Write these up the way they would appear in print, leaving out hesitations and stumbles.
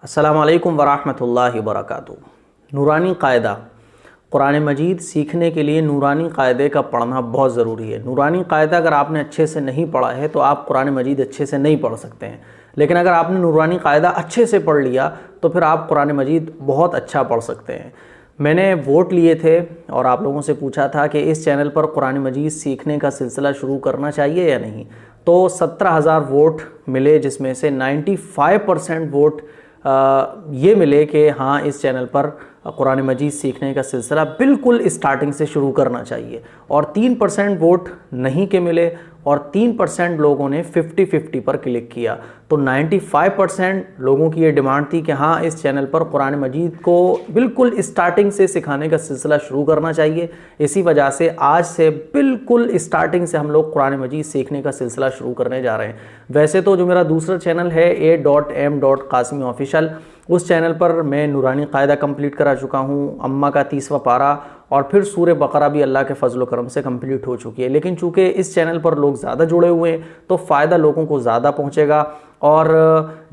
अस्सलामु अलैकुम वरहमतुल्लाहि वबरकातुहू। नूरानी क़ायदा कुरान मजीद सीखने के लिए नूरानी क़ायदे का पढ़ना बहुत ज़रूरी है। नूरानी क़ायदा अगर आपने अच्छे से नहीं पढ़ा है तो आप कुरान मजीद अच्छे से नहीं पढ़ सकते हैं, लेकिन अगर आपने नूरानी क़ायदा अच्छे से पढ़ लिया तो फिर आप कुरान मजीद बहुत अच्छा पढ़ सकते हैं। मैंने वोट लिए थे और आप लोगों से पूछा था कि इस चैनल पर कुरान मजीद सीखने का सिलसिला शुरू करना चाहिए या नहीं, तो 17,000 वोट मिले, जिसमें से 95% वोट ये मिले कि हाँ, इस चैनल पर कुरान मजीद सीखने का सिलसिला बिल्कुल स्टार्टिंग से शुरू करना चाहिए। और 3% वोट नहीं के मिले और 3% लोगों ने 50-50 पर क्लिक किया। तो 95% लोगों की ये डिमांड थी कि हाँ, इस चैनल पर कुरान मजीद को बिल्कुल स्टार्टिंग से सिखाने का सिलसिला शुरू करना चाहिए। इसी वजह से आज से बिल्कुल स्टार्टिंग से हम लोग कुरान मजीद सीखने का सिलसिला शुरू करने जा रहे हैं। वैसे तो जो मेरा दूसरा चैनल है a.m.qasimi ऑफिशियल, उस चैनल पर मैं नूरानी क़ायदा कंप्लीट करा चुका हूँ, अम्मा का 30वां पारा और फिर सूरह बकरा भी अल्लाह के फजल करम से कंप्लीट हो चुकी है। लेकिन चूँकि इस चैनल पर लोग ज़्यादा जुड़े हुए हैं तो फ़ायदा लोगों को ज़्यादा पहुँचेगा। और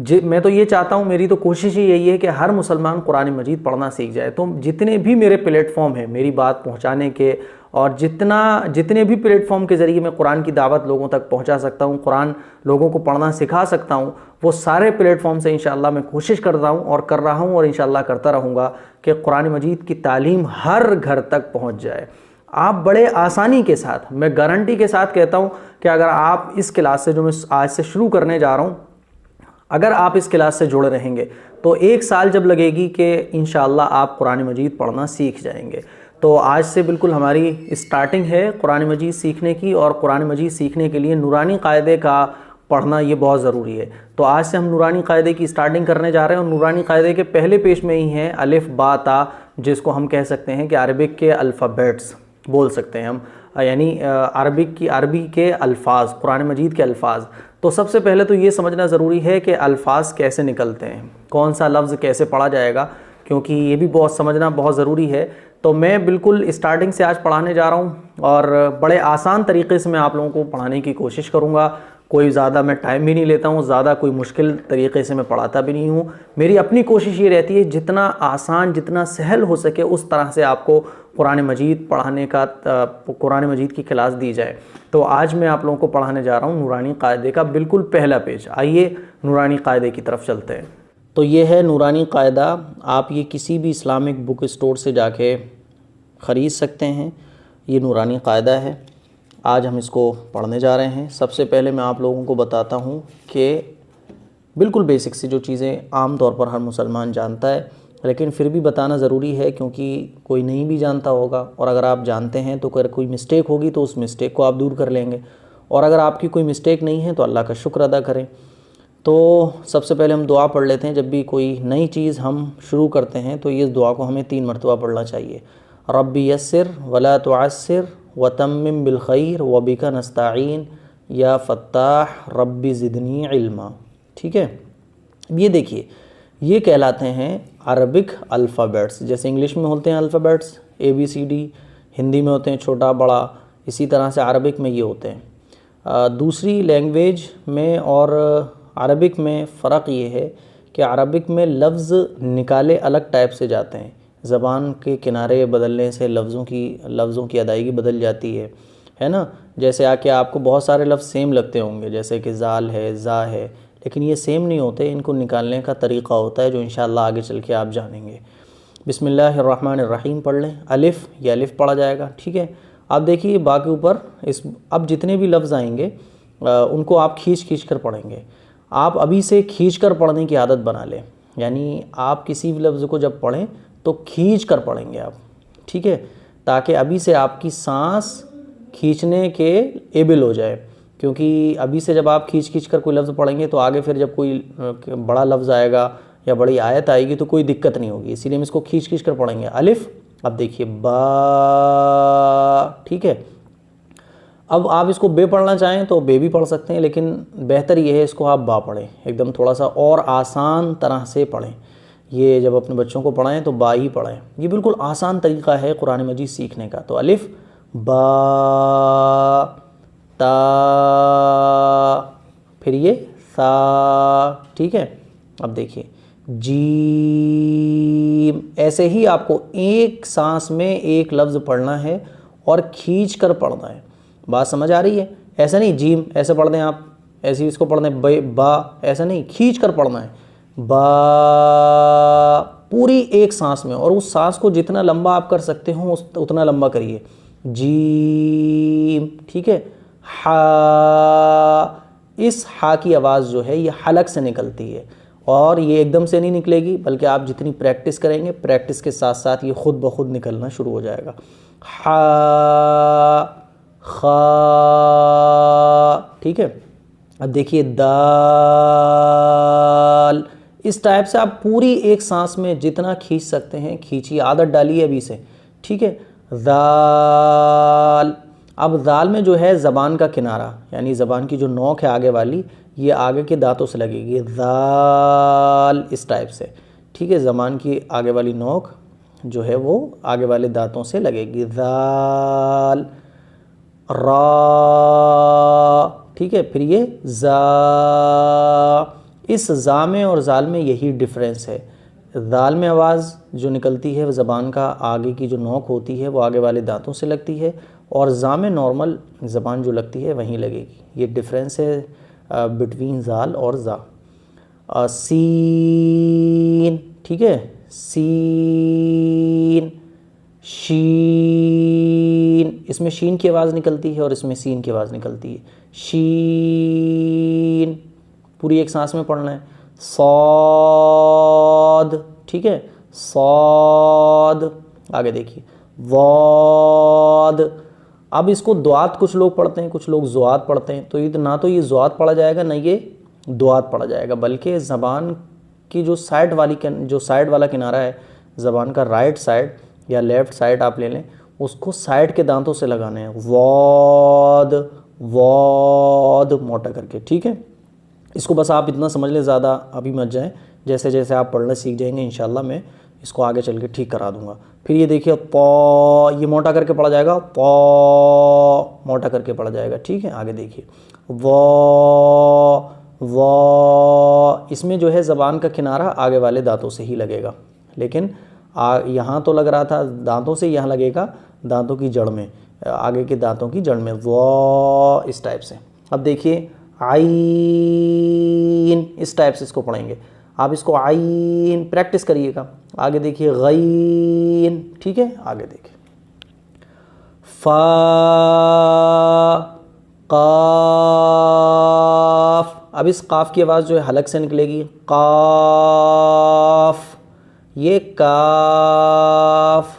मैं तो ये चाहता हूँ, मेरी तो कोशिश ही यही है कि हर मुसलमान कुरान मजीद पढ़ना सीख जाए। तो जितने भी मेरे प्लेटफॉर्म हैं मेरी बात पहुँचाने के, और जितने भी प्लेटफॉर्म के ज़रिए मैं कुरान की दावत लोगों तक पहुंचा सकता हूं, कुरान लोगों को पढ़ना सिखा सकता हूं, वो सारे प्लेटफॉर्म से इंशाअल्लाह मैं कोशिश करता हूं और कर रहा हूं और इंशाअल्लाह करता रहूँगा कि कुरान मजीद की तालीम हर घर तक पहुंच जाए। आप बड़े आसानी के साथ, मैं गारंटी के साथ कहता हूँ कि अगर आप इस क्लास से, जो मैं आज से शुरू करने जा रहा हूँ, अगर आप इस क्लास से जुड़े रहेंगे तो 1 साल जब लगेगी कि इंशाअल्लाह आप कुरान मजीद पढ़ना सीख जाएंगे। तो आज से बिल्कुल हमारी स्टार्टिंग है कुरान मजीद सीखने की, और कुरान मजीद सीखने के लिए नूरानी क़ायदे का पढ़ना ये बहुत ज़रूरी है। तो आज से हम नूरानी क़ायदे की स्टार्टिंग करने जा रहे हैं और नूरानी क़ायदे के पहले पेज में ही है अलिफ बा ता, जिसको हम कह सकते हैं कि अरबिक के अल्फ़ाबेट्स बोल सकते हैं हम, यानी अरबी के अल्फाज, कुरान मजीद के अल्फाज। तो सबसे पहले तो ये समझना ज़रूरी है कि अल्फाज कैसे निकलते हैं, कौन सा लफ्ज़ कैसे पढ़ा जाएगा, क्योंकि ये भी बहुत समझना बहुत ज़रूरी है। तो मैं बिल्कुल स्टार्टिंग से आज पढ़ाने जा रहा हूँ और बड़े आसान तरीके से मैं आप लोगों को पढ़ाने की कोशिश करूँगा। कोई ज़्यादा मैं टाइम भी नहीं लेता हूँ, ज़्यादा कोई मुश्किल तरीके से मैं पढ़ाता भी नहीं हूँ। मेरी अपनी कोशिश ये रहती है जितना आसान, जितना सहल हो सके उस तरह से आपको कुरान मजीद पढ़ाने का, कुरान मजीद की क्लास दी जाए। तो आज मैं आप लोगों को पढ़ाने जा रहा हूँ नूरानी क़ायदे का बिल्कुल पहला पेज। आइए नूरानी क़ायदे की तरफ चलते हैं। तो ये है नूरानी क़ायदा। आप ये किसी भी इस्लामिक बुक स्टोर से जाके ख़रीद सकते हैं। ये नूरानी क़ायदा है। आज हम इसको पढ़ने जा रहे हैं। सबसे पहले मैं आप लोगों को बताता हूँ कि बिल्कुल बेसिक सी जो चीज़ें आम तौर पर हर मुसलमान जानता है, लेकिन फिर भी बताना ज़रूरी है क्योंकि कोई नहीं भी जानता होगा, और अगर आप जानते हैं तो अगर कोई मिस्टेक होगी तो उस मिस्टेक को आप दूर कर लेंगे, और अगर आपकी कोई मिस्टेक नहीं है तो अल्लाह का शुक्र अदा करें। तो सबसे पहले हम दुआ पढ़ लेते हैं। जब भी कोई नई चीज़ हम शुरू करते हैं तो इस दुआ को हमें 3 मरतबा पढ़ना चाहिए। रब्बी यस्सिर वला तुअस्सिर वतम्मिम बिल खैर वबिका नस्ताईन या फ़त्ताह रब्बी ज़िदनी इल्मा। ठीक है, ये देखिए, ये कहलाते हैं अरबिक अल्फ़ाबेट्स। जैसे इंग्लिश में होते हैं अल्फ़ाबेट्स ABCD, हिंदी में होते हैं छोटा बड़ा, इसी तरह से अरबिक में ये होते हैं। दूसरी लैंग्वेज में और अरबिक में फ़र्क ये है कि अरबिक में लफ्ज़ निकाले अलग टाइप से जाते हैं। ज़बान के किनारे बदलने से लफ्ज़ों की अदायगी बदल जाती है ना। जैसे आके आपको बहुत सारे लफ्ज़ सेम लगते होंगे, जैसे कि ज़ाल है, ज़ा है, लेकिन ये सेम नहीं होते। इनको निकालने का तरीक़ा होता है जो इंशाअल्लाह आगे चल के आप जानेंगे। बिस्मिल्लाहिर्रहमानिर्रहीम पढ़ लें। अलिफ़, ये अलिफ़ पढ़ा जाएगा। ठीक है, आप देखिए बा के ऊपर अब जितने भी लफ्ज़ आएंगे उनको आप खींच कर पढ़ेंगे। आप अभी से खींच कर पढ़ने की आदत बना लें, यानी आप किसी भी लफ्ज़ को जब पढ़ें तो खींच कर पढ़ेंगे आप। ठीक है, ताकि अभी से आपकी सांस खींचने के एबल हो जाए, क्योंकि अभी से जब आप खींच कर कोई लफ्ज़ पढ़ेंगे तो आगे फिर जब कोई बड़ा लफ्ज़ आएगा या बड़ी आयत आएगी तो कोई दिक्कत नहीं होगी। इसीलिए हम इसको खींच कर पढ़ेंगे। अलिफ़, अब देखिए बा। ठीक है, अब आप इसको बे पढ़ना चाहें तो बे भी पढ़ सकते हैं, लेकिन बेहतर ये है इसको आप बा पढ़ें, एकदम थोड़ा सा और आसान तरह से पढ़ें। ये जब अपने बच्चों को पढ़ाएं तो बा ही पढ़ें। ये बिल्कुल आसान तरीक़ा है कुरान मजीद सीखने का। तो अलिफ़ बा ता, फिर ये सा। ठीक है, अब देखिए जीम। ऐसे ही आपको एक सांस में एक लफ्ज़ पढ़ना है और खींच कर पढ़ना है। बात समझ आ रही है? ऐसा नहीं जीम ऐसे पढ़ दें आप, ऐसे ही इसको पढ़ दें बा, ऐसा नहीं, खींच कर पढ़ना है। बा पूरी एक सांस में, और उस सांस को जितना लंबा आप कर सकते हो उतना लंबा करिए। जीम, ठीक है। हा, इस हा की आवाज़ जो है ये हलक से निकलती है, और ये एकदम से नहीं निकलेगी, बल्कि आप जितनी प्रैक्टिस करेंगे, प्रैक्टिस के साथ साथ ये खुद ब खुद निकलना शुरू हो जाएगा। हा, खा, ठीक है। अब देखिए दाल। इस टाइप से आप पूरी एक सांस में जितना खींच सकते हैं खींचिए, आदत डालिए अभी से, ठीक है। दाल। अब दाल में जो है ज़बान का किनारा, यानी ज़बान की जो नोक है आगे वाली, ये आगे के दांतों से लगेगी। दाल, इस टाइप से, ठीक है। ज़बान की आगे वाली नोक जो है वो आगे वाले दांतों से लगेगी। दाल। रा, ठीक है। फिर ये जा। इस जा में और जाल में यही डिफरेंस है। दाल में आवाज़ जो निकलती है वो ज़बान का आगे की जो नोक होती है वो आगे वाले दांतों से लगती है, और जा में नॉर्मल ज़बान जो लगती है वहीं लगेगी। ये डिफरेंस है बिटवीन जाल और जा। सीन, ठीक है। सीन। शीन, इसमें शीन की आवाज़ निकलती है और इसमें सीन की आवाज़ निकलती है। शीन, पूरी एक सांस में पढ़ना है। सौद, ठीक है। सौद। आगे देखिए वौद। अब इसको द्वात कुछ लोग पढ़ते हैं, कुछ लोग ज़ुआत पढ़ते हैं, तो ये ना तो ये ज़ुआत पढ़ा जाएगा ना ये दुआत पढ़ा जाएगा, बल्कि ज़बान की जो साइड वाला किनारा है ज़बान का, राइट साइड या लेफ़्ट साइड आप ले लें, उसको साइड के दांतों से लगाने हैं। वौद, वौद, मोटा करके, ठीक है। इसको बस आप इतना समझ लें, ज़्यादा अभी मत जाएं। जैसे जैसे आप पढ़ना सीख जाएंगे इंशाल्लाह मैं इसको आगे चल के ठीक करा दूंगा। फिर ये देखिए पौ, ये मोटा करके पढ़ा जाएगा। पौ, मोटा करके पढ़ा जाएगा, ठीक है। आगे देखिए वौ, वौ। इसमें जो है ज़बान का किनारा आगे वाले दांतों से ही लगेगा, लेकिन यहाँ तो लग रहा था दांतों से, यहाँ लगेगा दांतों की जड़ में, आगे के दांतों की जड़ में। वौ, इस टाइप से। अब देखिए आइन, इस टाइप से इसको पढ़ेंगे आप। इसको आइन प्रैक्टिस करिएगा। आगे देखिए गईन, ठीक है। आगे देखिए फा, काफ। अब इस काफ की आवाज़ जो है हलक से निकलेगी। काफ, ये काफ।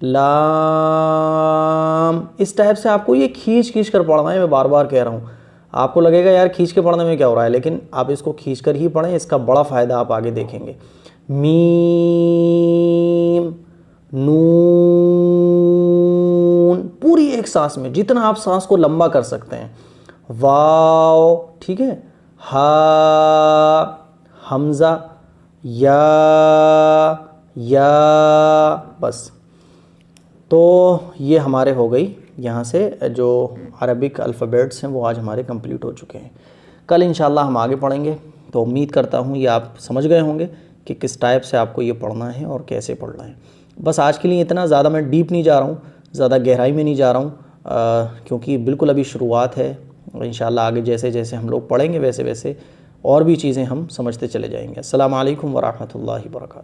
लाम, इस टाइप से आपको ये खींच खींच कर पढ़ना है। मैं बार बार कह रहा हूँ, आपको लगेगा यार खींच के पढ़ने में क्या हो रहा है, लेकिन आप इसको खींच कर ही पढ़ें, इसका बड़ा फ़ायदा आप आगे देखेंगे। मीम, नून, पूरी एक सांस में जितना आप सांस को लंबा कर सकते हैं। वाव, ठीक है। हा, हमज़ा, या, बस। तो ये हमारे हो गई यहाँ से जो अरबिक अल्फ़ाबेट्स हैं वो आज हमारे कंप्लीट हो चुके हैं। कल इंशाल्लाह हम आगे पढ़ेंगे। तो उम्मीद करता हूँ ये आप समझ गए होंगे कि किस टाइप से आपको ये पढ़ना है और कैसे पढ़ना है। बस आज के लिए इतना, ज़्यादा मैं डीप नहीं जा रहा हूँ, ज़्यादा गहराई में नहीं जा रहा हूँ, क्योंकि बिल्कुल अभी शुरुआत है। इंशाल्लाह आगे जैसे जैसे हम लोग पढ़ेंगे वैसे वैसे और भी चीज़ें हम समझते चले जाएंगे। अस्सलामु अलैकुम व रहमतुल्लाहि व बरकातहू।